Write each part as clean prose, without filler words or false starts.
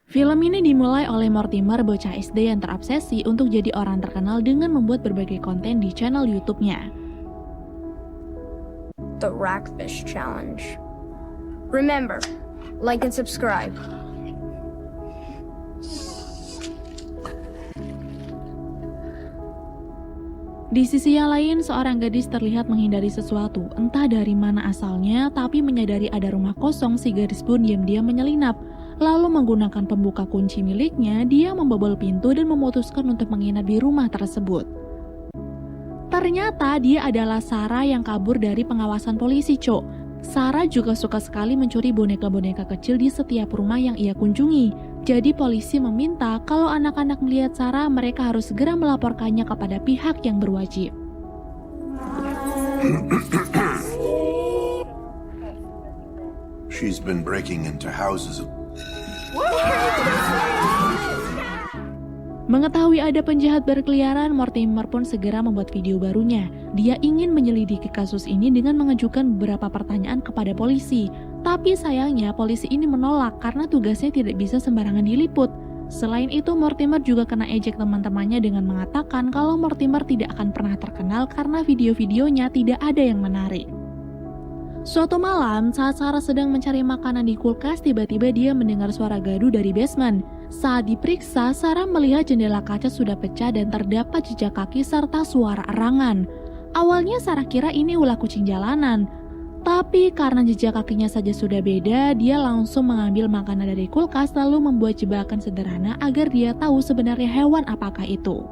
Film ini dimulai oleh Mortimer, bocah SD yang terobsesi untuk jadi orang terkenal dengan membuat berbagai konten di channel YouTube-nya. The Rackfish Challenge. Remember, like and subscribe. Di sisi yang lain, seorang gadis terlihat menghindari sesuatu, entah dari mana asalnya, tapi menyadari ada rumah kosong, si gadis pun diam-diam menyelinap. Lalu menggunakan pembuka kunci miliknya, dia membobol pintu dan memutuskan untuk menginap di rumah tersebut. Ternyata dia adalah Sarah yang kabur dari pengawasan polisi, Cok. Sarah juga suka sekali mencuri boneka-boneka kecil di setiap rumah yang ia kunjungi. Jadi polisi meminta kalau anak-anak melihat Sarah, mereka harus segera melaporkannya kepada pihak yang berwajib. She's been breaking into houses. Mengetahui ada penjahat berkeliaran, Mortimer pun segera membuat video barunya. Dia ingin menyelidiki kasus ini dengan mengajukan beberapa pertanyaan kepada polisi. Tapi sayangnya polisi ini menolak karena tugasnya tidak bisa sembarangan diliput. Selain itu, Mortimer juga kena ejek teman-temannya dengan mengatakan kalau Mortimer tidak akan pernah terkenal karena video-videonya tidak ada yang menarik. Suatu malam, saat Sarah sedang mencari makanan di kulkas, tiba-tiba dia mendengar suara gaduh dari basement. Saat diperiksa, Sarah melihat jendela kaca sudah pecah dan terdapat jejak kaki serta suara erangan. Awalnya Sarah kira ini ulah kucing jalanan. Tapi karena jejak kakinya saja sudah beda, dia langsung mengambil makanan dari kulkas lalu membuat jebakan sederhana agar dia tahu sebenarnya hewan apakah itu.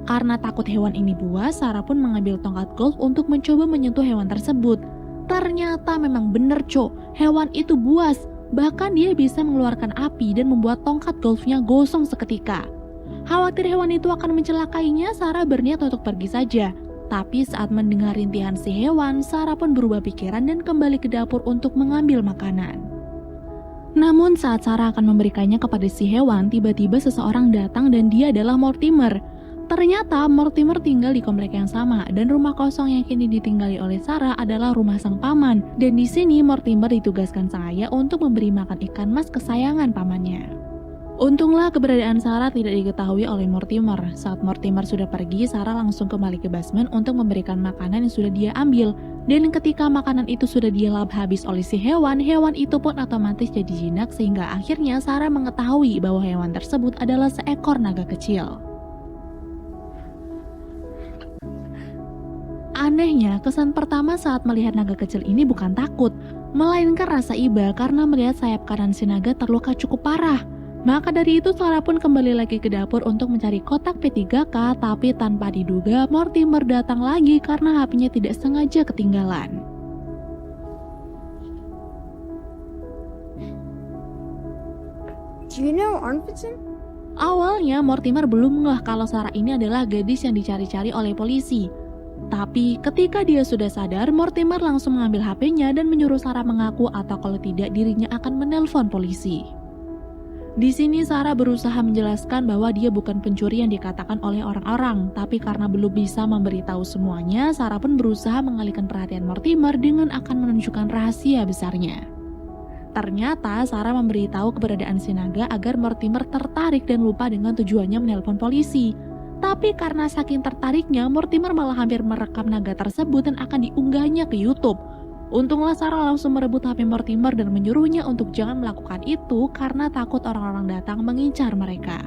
Karena takut hewan ini buas, Sarah pun mengambil tongkat golf untuk mencoba menyentuh hewan tersebut. Ternyata memang bener, Cok, hewan itu buas. Bahkan dia bisa mengeluarkan api dan membuat tongkat golfnya gosong seketika. Khawatir hewan itu akan mencelakainya, Sarah berniat untuk pergi saja. Tapi saat mendengar rintihan si hewan, Sarah pun berubah pikiran dan kembali ke dapur untuk mengambil makanan. Namun saat Sarah akan memberikannya kepada si hewan, tiba-tiba seseorang datang dan dia adalah Mortimer. Ternyata Mortimer tinggal di komplek yang sama dan rumah kosong yang kini ditinggali oleh Sarah adalah rumah sang paman. Dan di sini Mortimer ditugaskan sang ayah untuk memberi makan ikan mas kesayangan pamannya. Untunglah keberadaan Sarah tidak diketahui oleh Mortimer. Saat Mortimer sudah pergi, Sarah langsung kembali ke basement untuk memberikan makanan yang sudah dia ambil. Dan ketika makanan itu sudah dilap habis oleh si hewan, hewan itu pun otomatis jadi jinak sehingga akhirnya Sarah mengetahui bahwa hewan tersebut adalah seekor naga kecil. Anehnya, kesan pertama saat melihat naga kecil ini bukan takut, melainkan rasa iba karena melihat sayap kanan si naga terluka cukup parah. Maka dari itu Sarah pun kembali lagi ke dapur untuk mencari kotak P3K, tapi tanpa diduga Mortimer datang lagi karena HP-nya tidak sengaja ketinggalan. Do you know Arnfitson? Awalnya Mortimer belum ngeh kalau Sarah ini adalah gadis yang dicari-cari oleh polisi. Tapi ketika dia sudah sadar, Mortimer langsung mengambil HP-nya dan menyuruh Sarah mengaku atau kalau tidak dirinya akan menelpon polisi. Di sini Sarah berusaha menjelaskan bahwa dia bukan pencuri yang dikatakan oleh orang-orang, tapi karena belum bisa memberitahu semuanya, Sarah pun berusaha mengalihkan perhatian Mortimer dengan akan menunjukkan rahasia besarnya. Ternyata Sarah memberitahu keberadaan si naga agar Mortimer tertarik dan lupa dengan tujuannya menelpon polisi. Tapi karena saking tertariknya, Mortimer malah hampir merekam naga tersebut dan akan diunggahnya ke YouTube. Untunglah Sarah langsung merebut HP Mortimer dan menyuruhnya untuk jangan melakukan itu karena takut orang-orang datang mengincar mereka.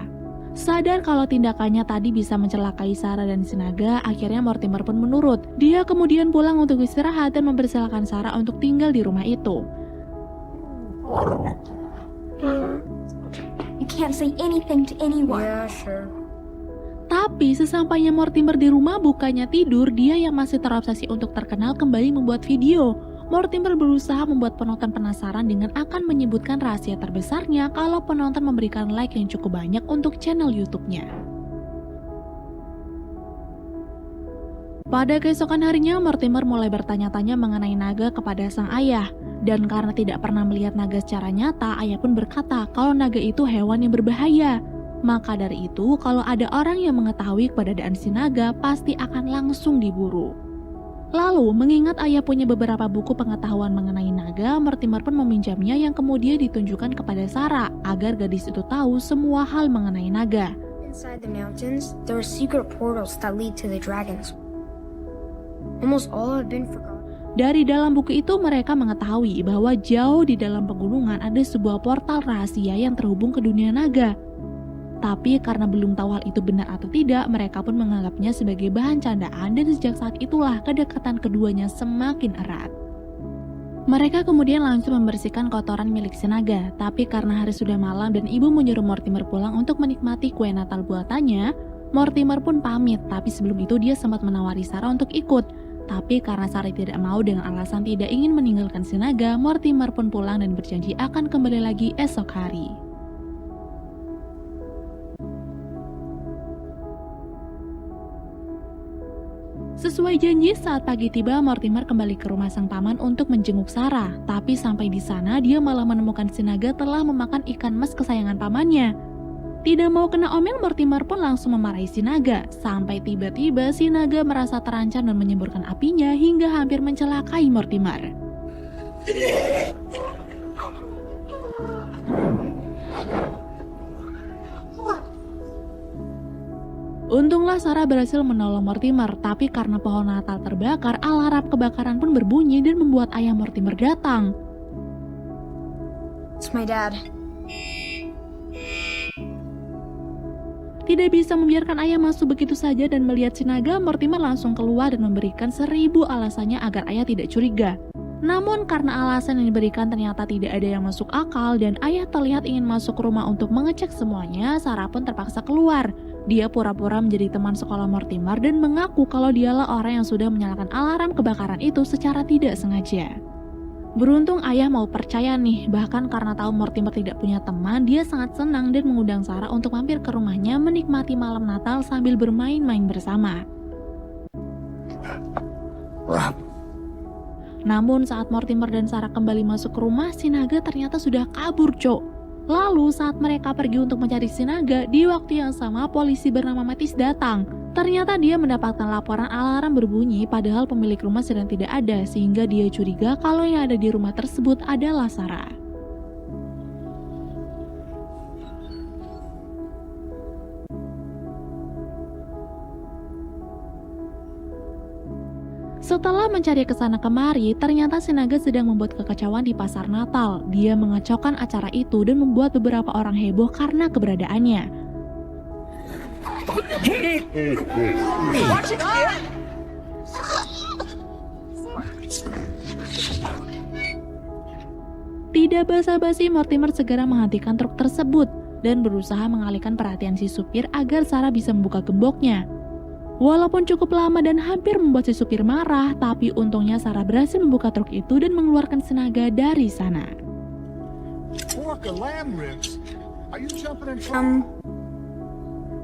Sadar kalau tindakannya tadi bisa mencelakai Sarah dan si naga, akhirnya Mortimer pun menurut. Dia kemudian pulang untuk istirahat dan mempersilahkan Sarah untuk tinggal di rumah itu. You can't say anything to anyone. Yeah, sure. Tapi sesampainya Mortimer di rumah, bukannya tidur, dia yang masih terobsesi untuk terkenal kembali membuat video. Mortimer berusaha membuat penonton penasaran dengan akan menyebutkan rahasia terbesarnya kalau penonton memberikan like yang cukup banyak untuk channel YouTube-nya. Pada keesokan harinya, Mortimer mulai bertanya-tanya mengenai naga kepada sang ayah. Dan karena tidak pernah melihat naga secara nyata, ayah pun berkata kalau naga itu hewan yang berbahaya. Maka dari itu, kalau ada orang yang mengetahui keberadaan si naga, pasti akan langsung diburu. Lalu, mengingat ayah punya beberapa buku pengetahuan mengenai naga, Mortimer pun meminjamnya yang kemudian ditunjukkan kepada Sarah agar gadis itu tahu semua hal mengenai naga. Inside the mountains, there are secret portals that lead to the dragons. Almost all have been forgotten. Dari dalam buku itu mereka mengetahui bahwa jauh di dalam pegunungan ada sebuah portal rahasia yang terhubung ke dunia naga. Tapi karena belum tahu hal itu benar atau tidak, mereka pun menganggapnya sebagai bahan candaan dan sejak saat itulah kedekatan keduanya semakin erat. Mereka kemudian langsung membersihkan kotoran milik si naga, tapi karena hari sudah malam dan ibu menyuruh Mortimer pulang untuk menikmati kue Natal buatannya, Mortimer pun pamit, tapi sebelum itu dia sempat menawari Sarah untuk ikut. Tapi karena Sarah tidak mau dengan alasan tidak ingin meninggalkan si naga, Mortimer pun pulang dan berjanji akan kembali lagi esok hari. Sesuai janji, saat pagi tiba, Mortimer kembali ke rumah sang paman untuk menjenguk Sarah. Tapi sampai di sana, dia malah menemukan si naga telah memakan ikan mas kesayangan pamannya. Tidak mau kena omel, Mortimer pun langsung memarahi si naga. Sampai tiba-tiba si naga merasa terancam dan menyemburkan apinya hingga hampir mencelakai Mortimer. Untunglah Sarah berhasil menolong Mortimer, tapi karena pohon Natal terbakar, alarm kebakaran pun berbunyi dan membuat ayah Mortimer datang. It's my dad. Tidak bisa membiarkan ayah masuk begitu saja dan melihat si naga, Mortimer langsung keluar dan memberikan 1000 alasannya agar ayah tidak curiga. Namun karena alasan yang diberikan ternyata tidak ada yang masuk akal dan ayah terlihat ingin masuk rumah untuk mengecek semuanya, Sarah pun terpaksa keluar. Dia pura-pura menjadi teman sekolah Mortimer dan mengaku kalau dialah orang yang sudah menyalakan alarm kebakaran itu secara tidak sengaja. Beruntung ayah mau percaya nih, bahkan karena tahu Mortimer tidak punya teman, dia sangat senang dan mengundang Sarah untuk mampir ke rumahnya menikmati malam Natal sambil bermain-main bersama. Namun saat Mortimer dan Sarah kembali masuk ke rumah, si naga ternyata sudah kabur, Cok. Lalu saat mereka pergi untuk mencari si naga, di waktu yang sama polisi bernama Mattis datang. Ternyata dia mendapatkan laporan alarm berbunyi padahal pemilik rumah sedang tidak ada, sehingga dia curiga kalau yang ada di rumah tersebut adalah Sarah. Setelah mencari kesana kemari, ternyata si naga sedang membuat kekacauan di pasar Natal. Dia mengacaukan acara itu dan membuat beberapa orang heboh karena keberadaannya. Tidak basa-basi, Mortimer segera menghentikan truk tersebut dan berusaha mengalihkan perhatian si supir agar Sarah bisa membuka gemboknya. Walaupun cukup lama dan hampir membuat si supir marah, tapi untungnya Sarah berhasil membuka truk itu dan mengeluarkan si naga dari sana.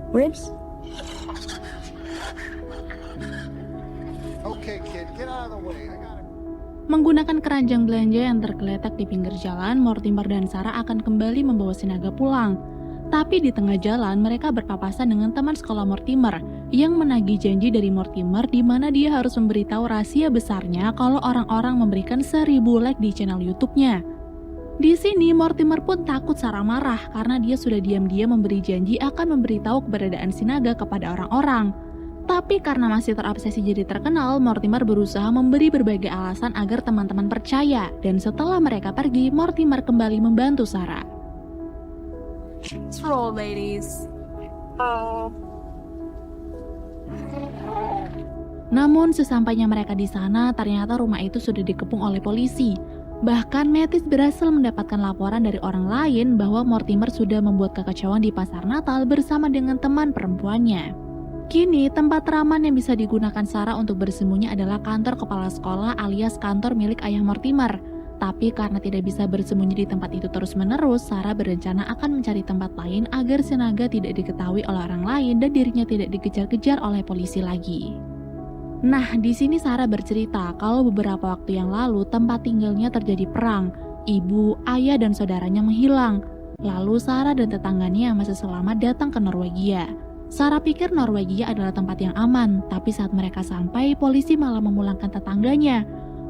Ribs? Okay, kid, get out of the way. Menggunakan keranjang belanja yang tergeletak di pinggir jalan, Mortimer dan Sarah akan kembali membawa si naga pulang. Tapi di tengah jalan mereka berpapasan dengan teman sekolah Mortimer yang menagih janji dari Mortimer di mana dia harus memberitahu rahasia besarnya kalau orang-orang memberikan 1000 like di channel YouTube-nya. Di sini Mortimer pun takut Sarah marah karena dia sudah diam-diam memberi janji akan memberitahu keberadaan si naga kepada orang-orang. Tapi karena masih terobsesi jadi terkenal, Mortimer berusaha memberi berbagai alasan agar teman-teman percaya. Dan setelah mereka pergi, Mortimer kembali membantu Sarah. Let's roll, ladies. Namun sesampainya mereka di sana, ternyata rumah itu sudah dikepung oleh polisi. Bahkan Mattis berhasil mendapatkan laporan dari orang lain bahwa Mortimer sudah membuat kekacauan di pasar Natal bersama dengan teman perempuannya. Kini tempat teraman yang bisa digunakan Sarah untuk bersembunyi adalah kantor kepala sekolah alias kantor milik ayah Mortimer. Tapi karena tidak bisa bersembunyi di tempat itu terus-menerus, Sarah berencana akan mencari tempat lain agar si naga tidak diketahui oleh orang lain dan dirinya tidak dikejar-kejar oleh polisi lagi. Nah, di sini Sarah bercerita kalau beberapa waktu yang lalu tempat tinggalnya terjadi perang. Ibu, ayah, dan saudaranya menghilang. Lalu Sarah dan tetangganya yang masih selamat datang ke Norwegia. Sarah pikir Norwegia adalah tempat yang aman, tapi saat mereka sampai, polisi malah memulangkan tetangganya.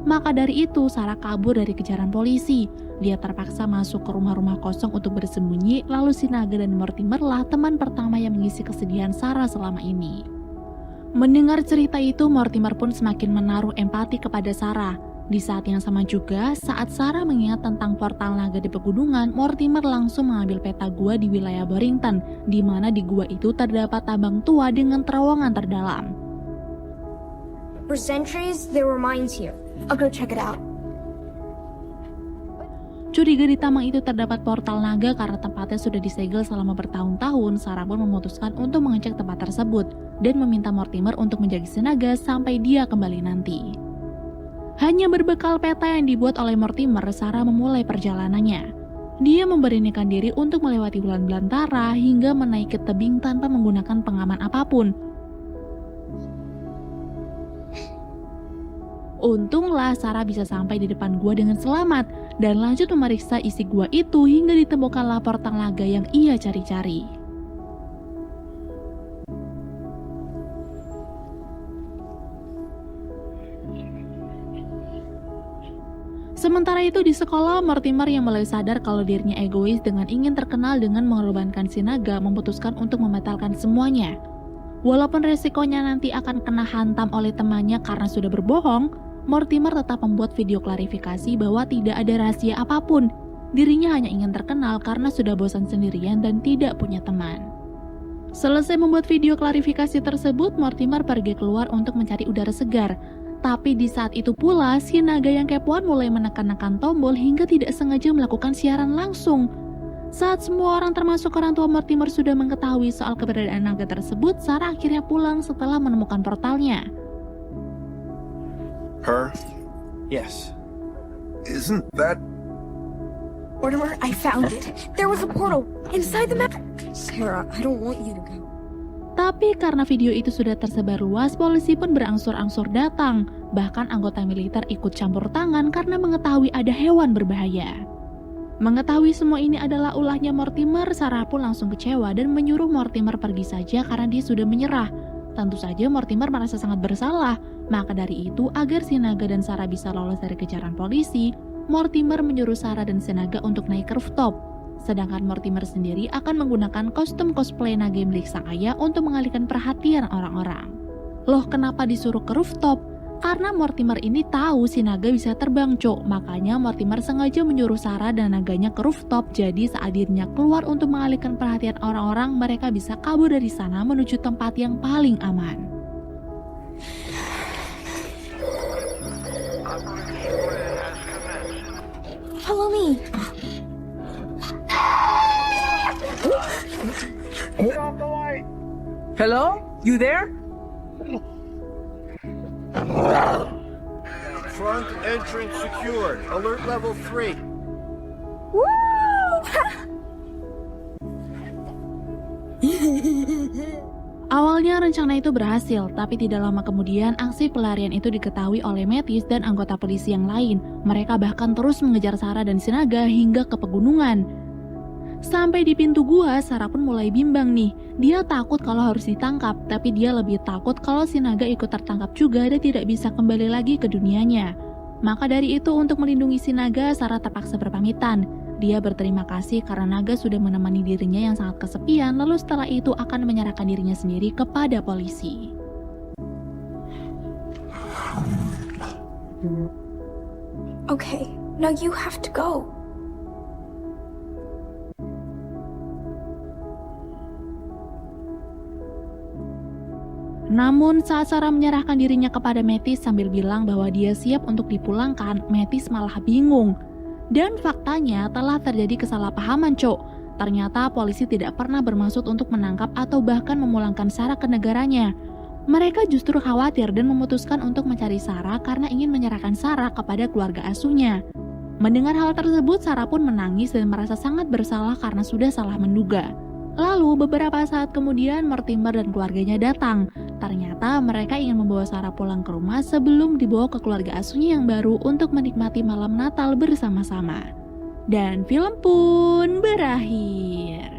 Maka dari itu, Sarah kabur dari kejaran polisi. Dia terpaksa masuk ke rumah-rumah kosong untuk bersembunyi, lalu Sinaga dan Mortimer lah teman pertama yang mengisi kesedihan Sarah selama ini. Mendengar cerita itu, Mortimer pun semakin menaruh empati kepada Sarah. Di saat yang sama juga, saat Sarah mengingat tentang portal naga di pegunungan, Mortimer langsung mengambil peta gua di wilayah Barrington, di mana di gua itu terdapat tambang tua dengan terowongan terdalam. For centuries, there were mines here. I'll go check it out. Curiga di tambang itu terdapat portal naga karena tempatnya sudah disegel selama bertahun-tahun, Sarah pun memutuskan untuk mengecek tempat tersebut dan meminta Mortimer untuk menjaga Sinaga sampai dia kembali nanti. Hanya berbekal peta yang dibuat oleh Mortimer, Sarah memulai perjalanannya. Dia memberanikan diri untuk melewati bulan belantara hingga menaiki tebing tanpa menggunakan pengaman apapun. Untunglah Sarah bisa sampai di depan gua dengan selamat dan lanjut memeriksa isi gua itu hingga ditemukanlah portal naga yang ia cari-cari. Sementara itu di sekolah, Mortimer yang mulai sadar kalau dirinya egois dengan ingin terkenal dengan mengorbankan Sinaga memutuskan untuk membatalkan semuanya. Walaupun resikonya nanti akan kena hantam oleh temannya karena sudah berbohong, Mortimer tetap membuat video klarifikasi bahwa tidak ada rahasia apapun. Dirinya hanya ingin terkenal karena sudah bosan sendirian dan tidak punya teman. Selesai membuat video klarifikasi tersebut, Mortimer pergi keluar untuk mencari udara segar. Tapi di saat itu pula, si naga yang kepoan mulai menekan-nekan tombol hingga tidak sengaja melakukan siaran langsung. Saat semua orang termasuk orang tua Mortimer sudah mengetahui soal keberadaan naga tersebut, Sarah akhirnya pulang setelah menemukan portalnya. Her? Yes. Isn't that... Mortimer, I found it. There was a portal inside the map. Sarah, I don't want you to go. Tapi karena video itu sudah tersebar luas, polisi pun berangsur-angsur datang. Bahkan anggota militer ikut campur tangan karena mengetahui ada hewan berbahaya. Mengetahui semua ini adalah ulahnya Mortimer, Sarah pun langsung kecewa dan menyuruh Mortimer pergi saja karena dia sudah menyerah. Tentu saja Mortimer merasa sangat bersalah. Maka dari itu, agar Sinaga dan Sarah bisa lolos dari kejaran polisi, Mortimer menyuruh Sarah dan Sinaga untuk naik ke rooftop. Sedangkan Mortimer sendiri akan menggunakan kostum cosplay naga milik sang ayah untuk mengalihkan perhatian orang-orang. Loh, kenapa disuruh ke rooftop? Karena Mortimer ini tahu si naga bisa terbang, Cok. Makanya Mortimer sengaja menyuruh Sarah dan naganya ke rooftop. Jadi saat dirinya keluar untuk mengalihkan perhatian orang-orang, mereka bisa kabur dari sana menuju tempat yang paling aman. Follow me. Hello? You there? Front entrance secured. Alert level 3. Woo! Awalnya rencana itu berhasil, tapi tidak lama kemudian aksi pelarian itu diketahui oleh Metis dan anggota polisi yang lain. Mereka bahkan terus mengejar Sarah dan Sinaga hingga ke pegunungan. Sampai di pintu gua, Sarah pun mulai bimbang nih. Dia takut kalau harus ditangkap, tapi dia lebih takut kalau Sinaga ikut tertangkap juga dan tidak bisa kembali lagi ke dunianya. Maka dari itu, untuk melindungi Sinaga, Sarah terpaksa berpamitan. Dia berterima kasih karena naga sudah menemani dirinya yang sangat kesepian, lalu setelah itu akan menyerahkan dirinya sendiri kepada polisi. Okay, now you have to go. Namun saat Sarah menyerahkan dirinya kepada Metis sambil bilang bahwa dia siap untuk dipulangkan, Metis malah bingung. Dan faktanya telah terjadi kesalahpahaman, Cok. Ternyata polisi tidak pernah bermaksud untuk menangkap atau bahkan memulangkan Sarah ke negaranya. Mereka justru khawatir dan memutuskan untuk mencari Sarah karena ingin menyerahkan Sarah kepada keluarga asuhnya. Mendengar hal tersebut, Sarah pun menangis dan merasa sangat bersalah karena sudah salah menduga. Lalu beberapa saat kemudian Mortimer dan keluarganya datang. Ternyata mereka ingin membawa Sarah pulang ke rumah sebelum dibawa ke keluarga asuhnya yang baru untuk menikmati malam Natal bersama-sama. Dan film pun berakhir.